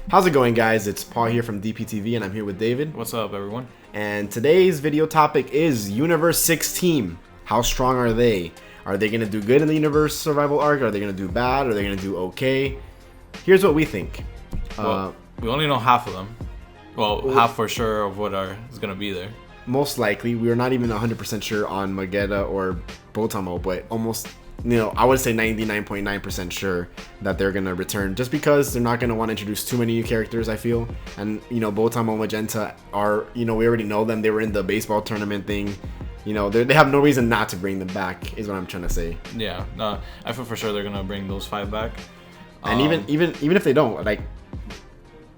How's it going, guys? It's Paul here from DPTV, and I'm here with David. What's up, everyone? And today's video topic is Universe 6 team. How strong are they? Are they going to do good in the Universe Survival Arc? Are they going to do bad? Are they going to do okay? Here's what we think. Well, we only know half of them. Well, half for sure of what is going to be there. Most likely. We are not even 100% sure on Magetta or Botamo, but almost, I would say 99.9% sure that they're going to return, just because they're not going to want to introduce too many new characters, I feel. And, Botamo and Magetta are, we already know them. They were in the baseball tournament thing. They have no reason not to bring them back, is what I'm trying to say. Yeah, no, I feel for sure they're going to bring those 5 back. And even if they don't, like,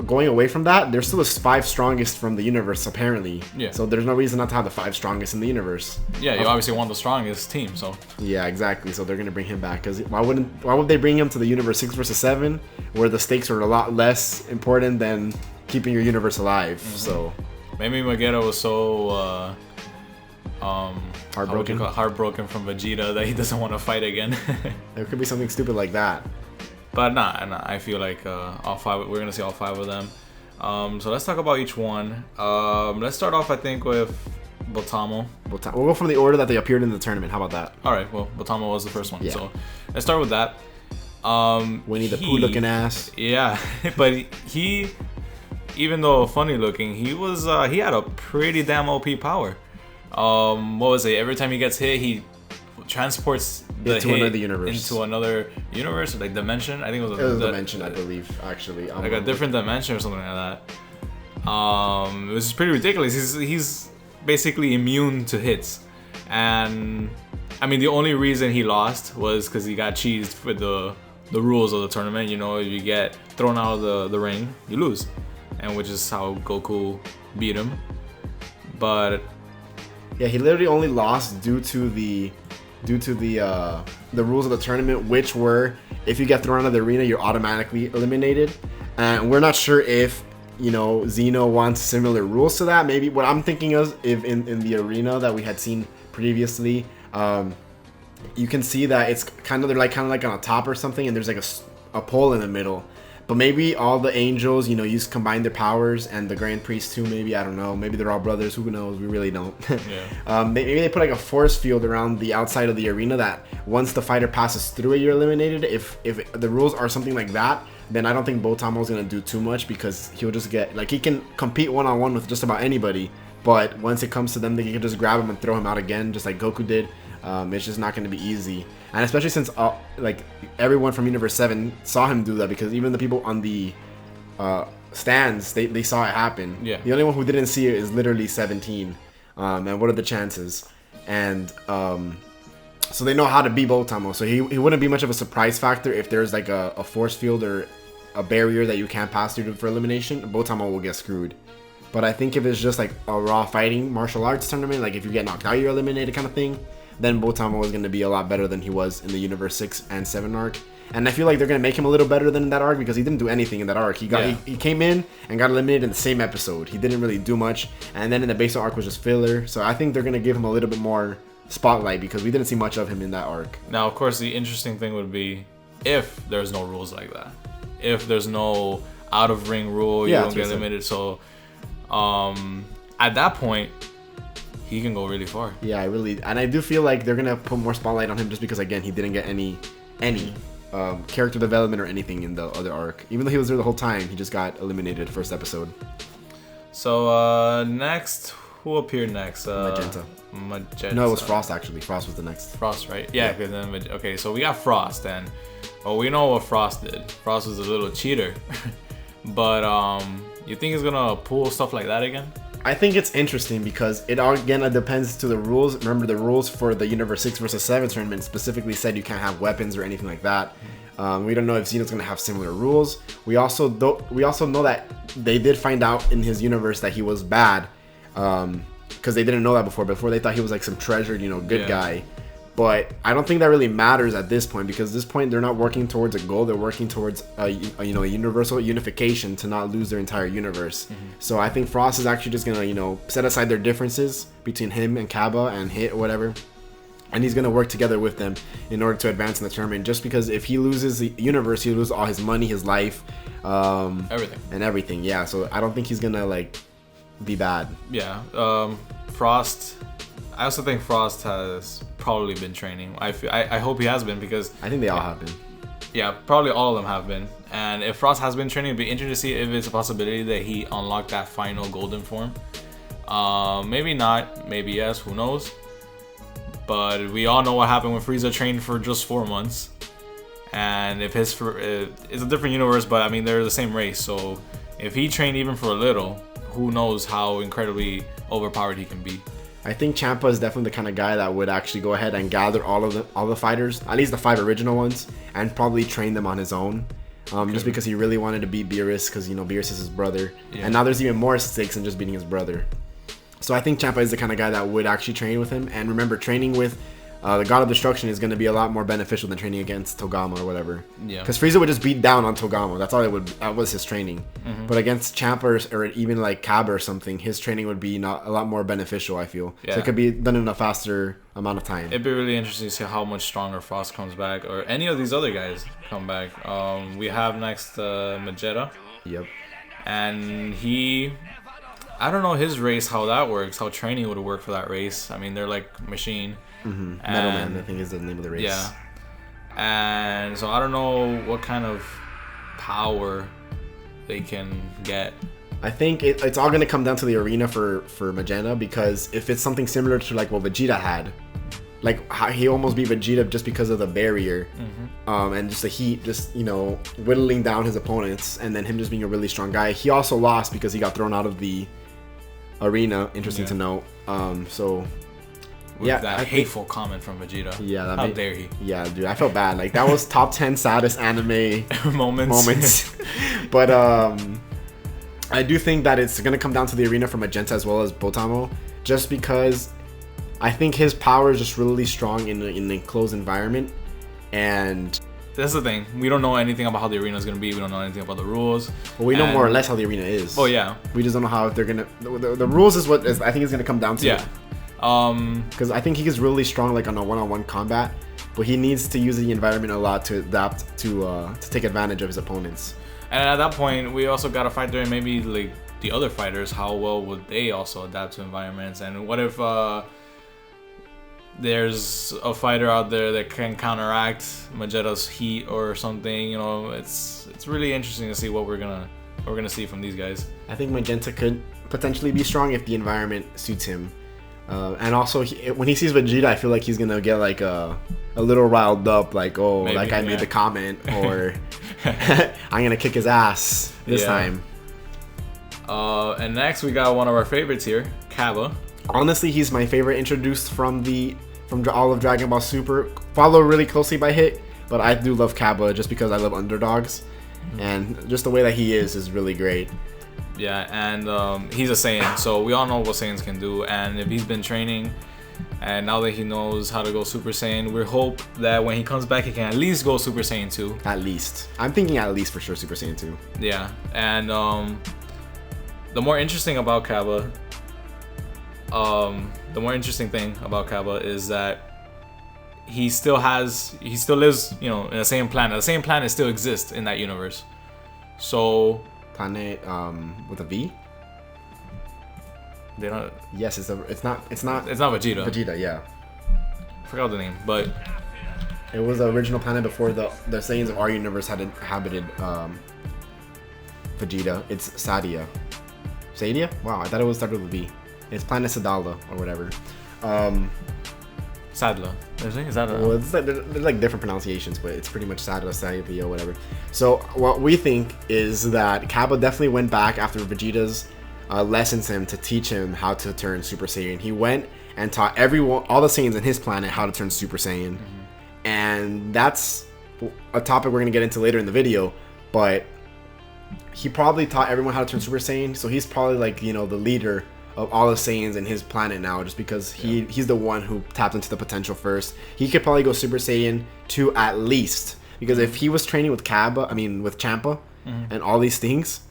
going away from that, they're still the 5 strongest from the universe, apparently. Yeah. So there's no reason not to have the 5 strongest in the universe. Yeah, you obviously want the strongest team, so. Yeah, exactly. So they're gonna bring him back, because why would they bring him to the universe 6 versus 7, where the stakes are a lot less important than keeping your universe alive? Mm-hmm. So maybe Magetta was so heartbroken from Vegeta that he doesn't want to fight again. There could be something stupid like that. But nah, I feel like all 5. We're gonna see all 5 of them. So let's talk about each one. Let's start off, I think, with Botamo. We'll go from the order that they appeared in the tournament. How about that? All right. Well, Botamo was the first one, yeah. So let's start with that. Winnie the Pooh looking ass. Yeah, but he, even though funny looking, he had a pretty damn OP power. What was it? Every time he gets hit, he transports into another universe, like dimension. I think it was a dimension, I believe, actually. Like a different dimension or something like that. It was pretty ridiculous. He's basically immune to hits, and I mean the only reason he lost was because he got cheesed with the rules of the tournament. If you get thrown out of the ring, you lose, and which is how Goku beat him. But yeah, he literally only lost due to the rules of the tournament, which were, if you get thrown out of the arena, you're automatically eliminated. And we're not sure if Xeno wants similar rules to that. Maybe what I'm thinking is, if in the arena that we had seen previously, you can see that it's kind of like on a top or something, and there's like a pole in the middle. But maybe all the angels, combine their powers, and the Grand Priest too, maybe, I don't know. Maybe they're all brothers, who knows? We really don't. Yeah. Maybe they put like a force field around the outside of the arena that once the fighter passes through it, you're eliminated. If the rules are something like that, then I don't think Botamo's going to do too much, because he'll just get, like, he can compete one-on-one with just about anybody. But once it comes to them, they can just grab him and throw him out again, just like Goku did. It's just not going to be easy. And especially since everyone from Universe 7 saw him do that, because even the people on the stands, they saw it happen. Yeah. The only one who didn't see it is literally 17. And what are the chances? And so they know how to beat Botamo. So he wouldn't be much of a surprise factor if there's like a force field or a barrier that you can't pass through for elimination. Botamo will get screwed. But I think if it's just like a raw fighting martial arts tournament, like if you get knocked out, you're eliminated kind of thing, then Botamo is going to be a lot better than he was in the Universe 6 and 7 arc. And I feel like they're going to make him a little better than in that arc, because he didn't do anything in that arc. He came in and got eliminated in the same episode. He didn't really do much. And then in the basal arc was just filler. So I think they're going to give him a little bit more spotlight, because we didn't see much of him in that arc. Now, of course, the interesting thing would be if there's no rules like that. If there's no out-of-ring rule, you don't get eliminated. So at that point, he can go really far. Yeah, and I do feel like they're gonna put more spotlight on him, just because, again, he didn't get any character development or anything in the other arc. Even though he was there the whole time, he just got eliminated first episode. So next, who appeared next? Magetta. No, it was Frost, actually. Frost was the next. Frost, right? Yeah. Okay, so we got Frost, and we know what Frost did. Frost was a little cheater. But you think he's gonna pull stuff like that again? I think it's interesting, because it depends to the rules. Remember, the rules for the Universe 6 versus 7 tournament specifically said you can't have weapons or anything like that. We don't know if Xeno's going to have similar rules. We also know that they did find out in his universe that he was bad, because they didn't know that before. Before, they thought he was like some treasured, good guy. But I don't think that really matters at this point, because at this point they're not working towards a goal. They're working towards a universal unification to not lose their entire universe. Mm-hmm. So I think Frost is actually just gonna set aside their differences between him and Cabba and Hit or whatever, and he's gonna work together with them in order to advance in the tournament. Just because if he loses the universe, he loses all his money, his life, everything. Yeah, so I don't think he's gonna like be bad. Yeah, Frost. I also think Frost has probably been training. I hope he has been, because I think they all have been. Yeah, probably all of them have been. And if Frost has been training, it'd be interesting to see if it's a possibility that he unlocked that final golden form. Maybe not, maybe yes, who knows. But we all know what happened when Frieza trained for just 4 months. And if it's a different universe, but I mean, they're the same race. So if he trained even for a little, who knows how incredibly overpowered he can be. I think Ciampa is definitely the kind of guy that would actually go ahead and gather all the fighters, at least the 5 original ones, and probably train them on his own. Just because he really wanted to beat Beerus, because, you know, Beerus is his brother. Yeah. And now there's even more stakes than just beating his brother. So I think Ciampa is the kind of guy that would actually train with him. And remember, training with the God of Destruction is going to be a lot more beneficial than training against Togama or whatever. Yeah. Because Frieza would just beat down on Togama. That's all it would. That was his training. Mm-hmm. But against Ciampa or even like Cabba or something, his training would be a lot more beneficial, I feel. Yeah. So it could be done in a faster amount of time. It'd be really interesting to see how much stronger Frost comes back, or any of these other guys come back. We have next Magetta. Yep. And I don't know his race, how that works, how training would work for that race. I mean, they're like machine. Mm-hmm. Metal Man, I think, is the name of the race. Yeah. And so I don't know what kind of power they can get. I think it's all going to come down to the arena for Magetta, because if it's something similar to like what Vegeta had, like he almost beat Vegeta just because of the barrier, and just the heat, just, you know, whittling down his opponents, and then him just being a really strong guy. He also lost because he got thrown out of the arena. Interesting to note. With that hateful comment from Vegeta. Yeah, how dare he? Yeah, dude, I felt bad. Like, that was top 10 saddest anime moments. But I do think that it's gonna come down to the arena for Magenta as well as Botamo, just because I think his power is just really strong in an enclosed environment. And that's the thing. We don't know anything about how the arena is gonna be. We don't know anything about the rules. Well, we know more or less how the arena is. Oh yeah. We just don't know how they're gonna. The rules is what I think is gonna come down to. Yeah. Because I think he is really strong like on a one-on-one combat, but he needs to use the environment a lot to adapt to take advantage of his opponents. And at that point, we also gotta factor in maybe like the other fighters. How well would they also adapt to environments? And what if there's a fighter out there that can counteract Magetta's heat or something? You know, it's really interesting to see what we're gonna see from these guys. I think Magenta could potentially be strong if the environment suits him. And also, when he sees Vegeta, I feel like he's gonna get like a little riled up, like, oh, maybe, that guy made the comment, or I'm gonna kick his ass this time. And next we got one of our favorites here, Cabba. Honestly, he's my favorite introduced from all of Dragon Ball Super. Followed really closely by Hit, but I do love Cabba just because I love underdogs, and just the way that he is really great. Yeah, and he's a Saiyan, so we all know what Saiyans can do. And if he's been training, and now that he knows how to go Super Saiyan, we hope that when he comes back, he can at least go Super Saiyan 2. At least. I'm thinking at least for sure Super Saiyan 2. Yeah, and the more interesting thing about Cabba is that he still lives, you know, in the same planet. The same planet still exists in that universe. So planet with a V? They don't. Yes, it's not Vegeta. Vegeta, yeah. I forgot the name, but it was the original planet before the Saiyans of our universe had inhabited Vegeta. It's Sadia. Sadia? Wow, I thought it was started with a V. It's planet Sadala or whatever. Sadla. Is that well, it's like, there's like different pronunciations, but it's pretty much Sadla, Sadia, or whatever. So what we think is that Cabba definitely went back after Vegeta's lessons him to teach him how to turn Super Saiyan. He went and taught all the Saiyans in his planet how to turn Super Saiyan. And that's a topic we're going to get into later in the video, but he probably taught everyone how to turn Super Saiyan, so he's probably like, you know, the leader of all the Saiyans in his planet now, just because he's the one who tapped into the potential first. He could probably go Super Saiyan 2 at least, because if he was training with Ciampa and all these things,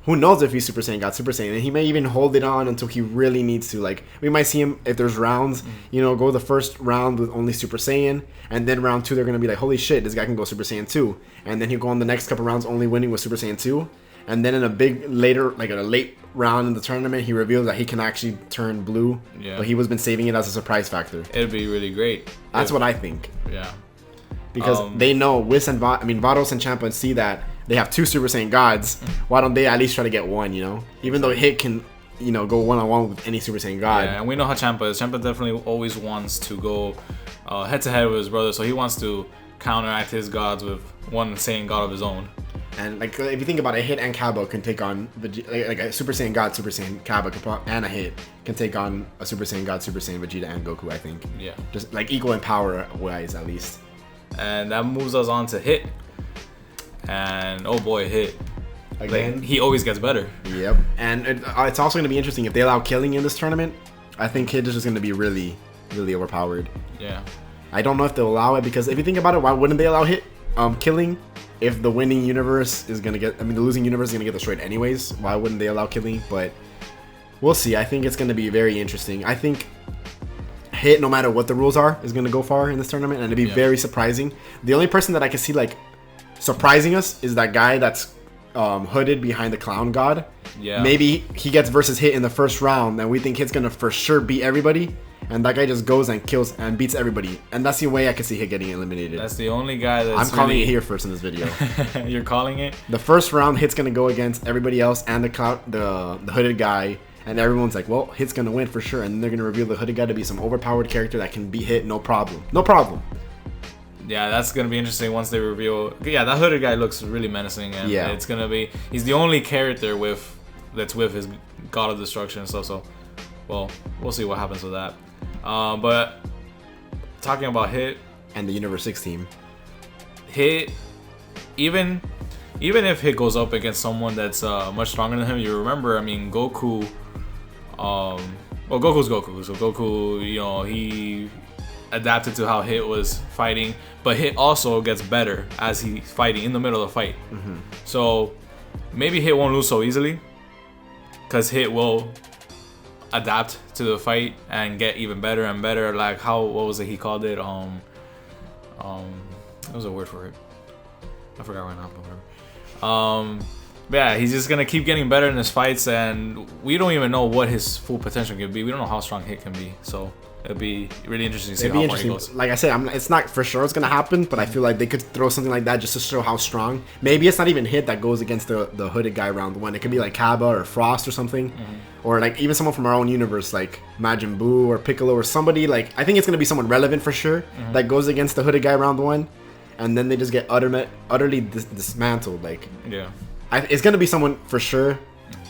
who knows if he's Super Saiyan God, Super Saiyan. And he may even hold it on until he really needs to. Like, we might see him, if there's rounds, go the first round with only Super Saiyan. And then round 2, they're going to be like, holy shit, this guy can go Super Saiyan 2. And then he'll go on the next couple rounds only winning with Super Saiyan 2. And then in a late round in the tournament, he reveals that he can actually turn blue. Yeah. But he was been saving it as a surprise factor. It'd be really great. That's what I think. Yeah. Because they know Vados and Champa see that they have 2 Super Saiyan gods. Why don't they at least try to get one, Even though Hit can, go one-on-one with any Super Saiyan god. Yeah, and we know how Champa is. Champa definitely always wants to go head-to-head with his brother, so he wants to counteract his gods with one Saiyan god of his own. And, like, if you think about it, Hit and Cabba can take on, like a Super Saiyan god, Super Saiyan Cabba, and a Hit can take on a Super Saiyan god, Super Saiyan Vegeta, and Goku, I think. Yeah. Just, like, equal in power-wise, at least. And that moves us on to Hit. And oh boy, Hit. Again, like, he always gets better. Yep. And it's also going to be interesting if they allow killing in this tournament. I think Hit is just going to be really, really overpowered. Yeah. I don't know if they'll allow it because if you think about it, why wouldn't they allow Hit killing? If the winning universe is going to get, the losing universe is going to get destroyed anyways. Why wouldn't they allow killing? But we'll see. I think it's going to be very interesting. I think Hit, no matter what the rules are, is going to go far in this tournament, and it'd be very surprising. The only person that I can see like surprising us is that guy that's hooded behind the clown god. Yeah. Maybe he gets versus Hit in the first round, and we think Hit's gonna for sure beat everybody, and that guy just goes and kills and beats everybody, and that's the way I can see Hit getting eliminated. That's the only guy that's. I'm calling it here first in this video. You're calling it? The first round, Hit's gonna go against everybody else and the hooded guy. And everyone's like, well, Hit's going to win for sure. And then they're going to reveal the hooded guy to be some overpowered character that can beat Hit, no problem. No problem. Yeah, that's going to be interesting once they reveal. Yeah, that hooded guy looks really menacing. And it's going to be... He's the only character that's with his God of Destruction and stuff. So, well, we'll see what happens with that. But talking about Hit... And the Universe 6 team. Hit... Even if Hit goes up against someone that's much stronger than him, you remember, Goku... Goku's Goku. So Goku, he adapted to how Hit was fighting, but Hit also gets better as he's fighting in the middle of the fight. Mm-hmm. So maybe Hit won't lose so easily, because Hit will adapt to the fight and get even better and better. Like what was it he called it? What was a word for it? I forgot right now. But yeah, he's just gonna keep getting better in his fights, and we don't even know what his full potential can be. We don't know how strong Hit can be, so it'll be really interesting to see how far he goes. Like I said, it's not for sure it's gonna happen, but I feel like they could throw something like that just to show how strong. Maybe it's not even Hit that goes against the hooded guy round 1. It could be like Cabba or Frost or something, or like even someone from our own universe, like Majin Buu or Piccolo or somebody. Like I think it's gonna be someone relevant for sure that goes against the hooded guy round 1. And then they just get utterly dismantled. Like, yeah, it's gonna be someone for sure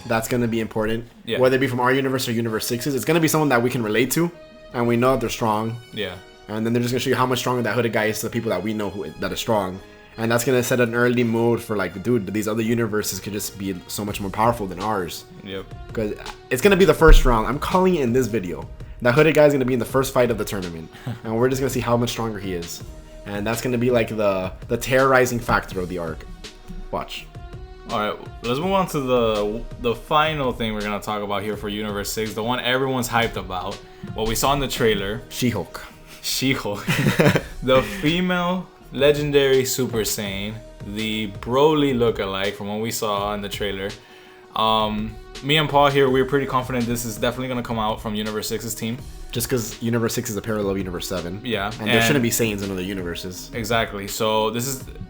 that's gonna be important. Yeah. Whether it be from our universe or Universe 6's, it's gonna be someone that we can relate to, and we know that they're strong. Yeah. And then they're just gonna show you how much stronger that hooded guy is to the people that we know that are strong, and that's gonna set an early mood for like, dude, these other universes could just be so much more powerful than ours. Yep. Because it's gonna be the first round. I'm calling it in this video. That hooded guy is gonna be in the first fight of the tournament, and we're just gonna see how much stronger he is. And that's going to be like the terrorizing factor of the arc. Watch. Alright, let's move on to the final thing we're going to talk about here for Universe 6. The one everyone's hyped about. What we saw in the trailer. She-Hulk. The female legendary Super Saiyan. The Broly lookalike from what we saw in the trailer. Me and Paul here, we're pretty confident this is definitely going to come out from Universe 6's team. Just because Universe 6 is a parallel of Universe 7. Yeah. And there shouldn't be Saiyans in other universes. Exactly. So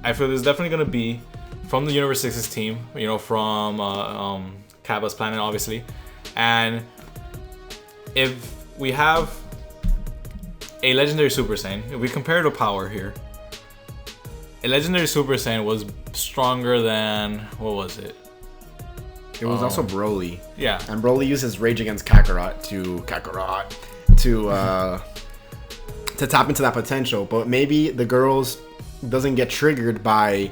I feel this is definitely going to be from the Universe 6's team, from Cabba's planet, obviously. And if we have a legendary Super Saiyan, if we compare the power here, a legendary Super Saiyan was stronger than, what was it? It was also Broly. Yeah. And Broly uses Rage against Kakarot to tap into that potential, but maybe the girls doesn't get triggered by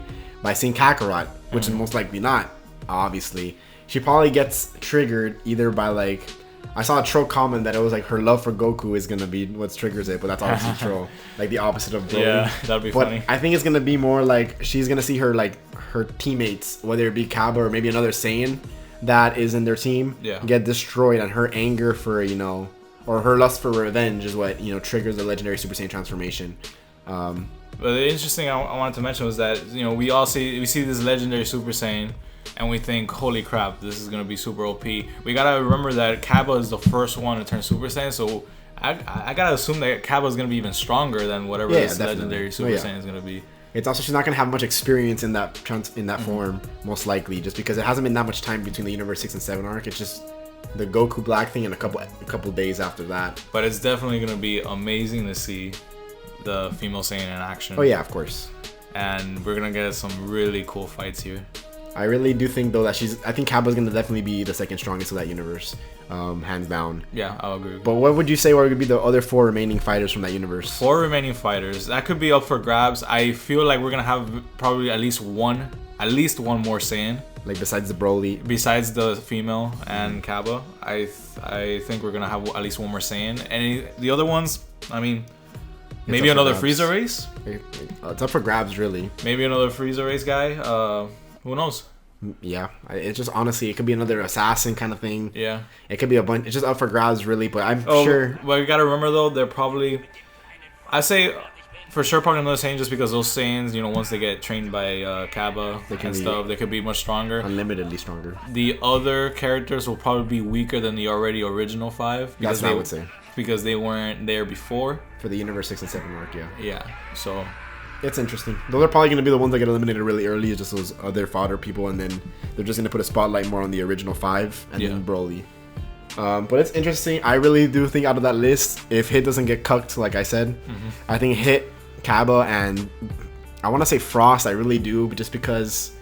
seeing Kakarot, which is most likely not. Obviously, she probably gets triggered either by like, I saw a troll comment that it was like her love for Goku is gonna be what triggers it, but that's obviously troll, like the opposite of Broly. Yeah, that'd be funny. I think it's gonna be more like she's gonna see her teammates, whether it be Cabba or maybe another Saiyan, that is in their team get destroyed, and her anger for, you know, or her lust for revenge is what, you know, triggers the legendary Super Saiyan transformation. But the interesting I wanted to mention was that, you know, we see this legendary Super Saiyan, and we think, holy crap, this is gonna be super OP. We gotta remember that Cabba is the first one to turn Super Saiyan, so I gotta assume that Cabba is gonna be even stronger than whatever this legendary Super Saiyan is gonna be. It's also, she's not gonna have much experience in that form, most likely, just because it hasn't been that much time between the Universe 6 and 7 arc. It's just the Goku Black thing and a couple days after that. But it's definitely gonna be amazing to see the female Saiyan in action. Oh yeah, of course. And we're gonna get some really cool fights here. I really do think though that I think Cabba's gonna definitely be the second strongest of that universe, hands down. Yeah, I'll agree. But what would you say would be the other 4 remaining fighters from that universe? 4 remaining fighters, that could be up for grabs. I feel like we're gonna have probably at least one more Saiyan. Like besides the Broly, besides the female and Cabba, I think we're gonna have at least one more Saiyan. And the other ones, I mean, maybe another Frieza race. It's up for grabs, really. Maybe another Frieza race guy. Who knows? Yeah, it's just honestly, it could be another assassin kind of thing. Yeah, it could be a bunch. It's just up for grabs, really. But I'm sure. But you gotta remember though, they're probably, I say, for sure, probably another Saiyan, just because those Saiyans, you know, once they get trained by Cabba and stuff, they could be much stronger, unlimitedly stronger. The other characters will probably be weaker than the already original 5. That's what I would say. Because they weren't there before. For the Universe 6 and 7 arc, yeah. Yeah, so. It's interesting. Those are probably going to be the ones that get eliminated really early. It's just those other fodder people, and then they're just going to put a spotlight more on the original 5 and then Broly. But it's interesting. I really do think out of that list, if Hit doesn't get cucked, like I said, I think Hit, Cabba, and I want to say Frost. I really do, but just because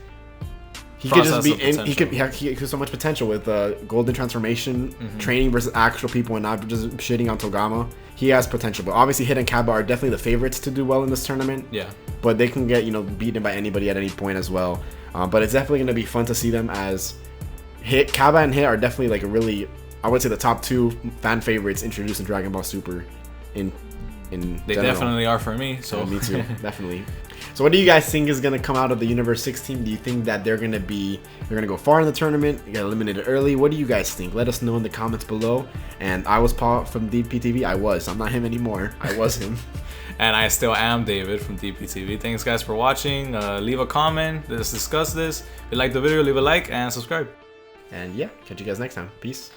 he could just be in. He has so much potential with Golden Transformation training versus actual people, and not just shitting on Togama. He has potential, but obviously Hit and Cabba are definitely the favorites to do well in this tournament. Yeah. But they can get, you know, beaten by anybody at any point as well. But it's definitely going to be fun to see them as Cabba and Hit are definitely like a really, I would say, the top 2 fan favorites introduced in Dragon Ball Super. They definitely are for me. So me too, definitely. So what do you guys think is going to come out of the Universe 6 team? Do you think that they're going to go far in the tournament, get eliminated early? What do you guys think? Let us know in the comments below. And I was Paul from DPTV. I'm not him anymore. I was him. And I still am David from DPTV. Thanks guys for watching. Leave a comment. Let's discuss this. If you like the video, leave a like and subscribe. And yeah, catch you guys next time. Peace.